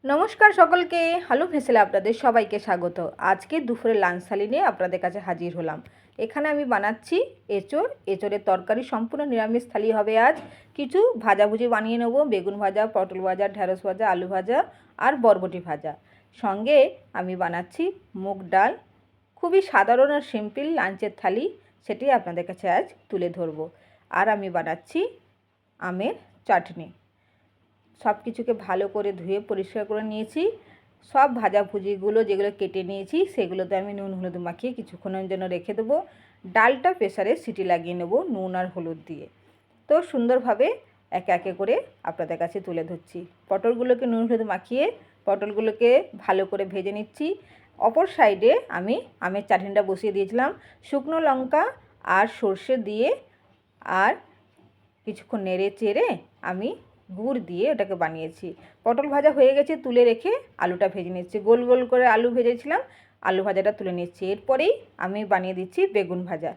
নমস্কার সকলকে, হ্যালো ভেসেলে আপনাদের সবাইকে স্বাগত। আজকে দুপুরে লাঞ্চ থালি নিয়ে আপনাদের কাছে হাজির হলাম। এখানে আমি বানাচ্ছি এঁচোড়ের তরকারি, সম্পূর্ণ নিরামিষ থালি হবে আজ। কিছু ভাজাভুজি বানিয়ে নেব, বেগুন ভাজা, পটল ভাজা, ঢ্যাঁড়স ভাজা, আলু ভাজা আর বরবটি ভাজা। সঙ্গে আমি বানাচ্ছি মুগ ডাল। খুবই সাধারণ আর সিম্পল লাঞ্চের থালি, সেটি আপনাদের কাছে আজ তুলে ধরবো। আর আমি বানাচ্ছি আমের চাটনি। সব কিছুকে ভালো করে ধুয়ে পরিষ্কার করে নিয়েছি। সব ভাজাভুজিগুলো যেগুলো কেটে নিয়েছি সেগুলোতে আমি নুন হলুদ মাখিয়ে কিছুক্ষণের জন্য রেখে দেবো। ডালটা প্রেসারে সিটি লাগিয়ে নেব নুন আর হলুদ দিয়ে। তো সুন্দরভাবে একে একে করে আপনাদের কাছে তুলে ধরছি। পটলগুলোকে নুন হলুদ মাখিয়ে পটলগুলোকে ভালো করে ভেজে নিচ্ছি। অপর সাইডে আমি আমের চাটনিটা বসিয়ে দিয়েছিলাম। শুকনো লঙ্কা আর সর্ষে দিয়ে আর কিছুক্ষণ নেড়ে চেড়ে আমি গুড় দিয়ে ওটাকে বানিয়েছি। পটল ভাজা হয়ে গেছে, তুলে রেখে আলুটা ভেজে নিচ্ছি। গোল গোল করে আলু ভেজেছিলাম, আলু ভাজাটা তুলে নিচ্ছি। এরপরেই আমি বানিয়ে দিচ্ছি বেগুন ভাজা।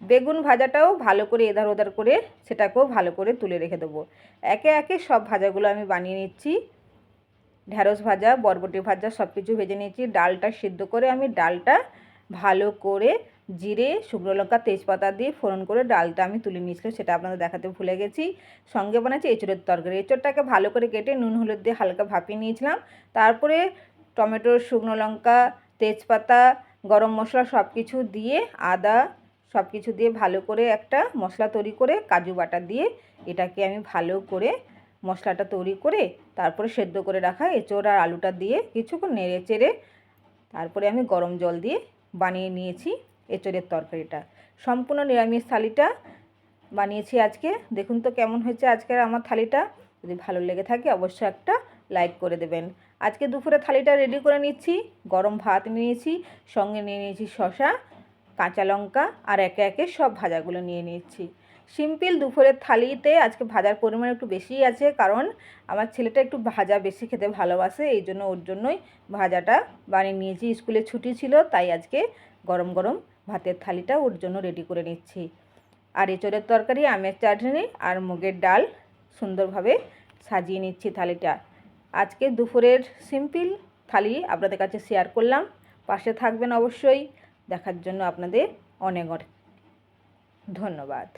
বেগুন ভাজাটাও ভালো করে এধার ওধার করে সেটাকেও ভালো করে তুলে রেখে দেবো। একে একে সব ভাজাগুলো আমি বানিয়ে নিচ্ছি। ঢ্যাঁড়স ভাজা, বরবটি ভাজা সব কিছু ভেজে নিয়েছি। ডালটা সিদ্ধ করে আমি ডালটা ভালো করে জিরে, শুকনো লঙ্কা, তেজপাতা দিয়ে ফোড়ন করে ডালটা আমি তুলে নিয়েছিলাম, সেটা আপনাদের দেখাতে ভুলে গেছি। সঙ্গে বানাচ্ছি এঁচোড়ের তরকারি। এঁচোড়টাকে ভালো করে কেটে নুন হলুদ দিয়ে হালকা ভাপিয়ে নিয়েছিলাম। তারপরে টমেটো, শুকনো লঙ্কা, তেজপাতা, গরম মশলা সব কিছু দিয়ে, আদা সব কিছু দিয়ে ভালো করে একটা মশলা তৈরি করে কাজু বাটা দিয়ে এটাকে আমি ভালো করে মশলাটা তৈরি করে তারপরে সেদ্ধ করে রাখা এঁচোড় আর আলুটা দিয়ে কিছুক্ষণ নেড়ে চেড়ে তারপরে আমি গরম জল দিয়ে বানিয়ে নিয়েছি এঁচোড়ের তরকারিটা। সম্পূর্ণ নিরামিষ থালিটা বানিয়েছি আজকে। দেখুন তো কেমন হয়েছে আজকের আমার থালিটা। যদি ভালো লেগে থাকে অবশ্যই একটা লাইক করে দেবেন। আজকে দুপুরে থালিটা রেডি করে নিচ্ছি। গরম ভাত নিয়েছি, সঙ্গে নিয়ে নিয়েছি শসা, কাঁচা লঙ্কা আর একে একে সব ভাজাগুলো নিয়ে নিচ্ছি। সিম্পল দুপুরের থালিতে আজকে ভাজার পরিমাণ একটু বেশিই আছে, কারণ আমার ছেলেটা একটু ভাজা বেশি খেতে ভালোবাসে, এই জন্য ওর জন্যই ভাজাটা বানিয়ে নিয়েছি। স্কুলে ছুটি ছিল তাই আজকে গরম গরম ভাতের থালিটা ওর জন্য রেডি করে নিচ্ছি। আর এঁচোড়ের তরকারি, আমের চাটনি আর মুগের ডাল সুন্দরভাবে সাজিয়ে নিচ্ছি থালিটা। আজকে দুপুরের সিম্পল থালি আপনাদের কাছে শেয়ার করলাম। পাশে থাকবেন অবশ্যই। দেখার জন্য আপনাদের অনেক অনেক ধন্যবাদ।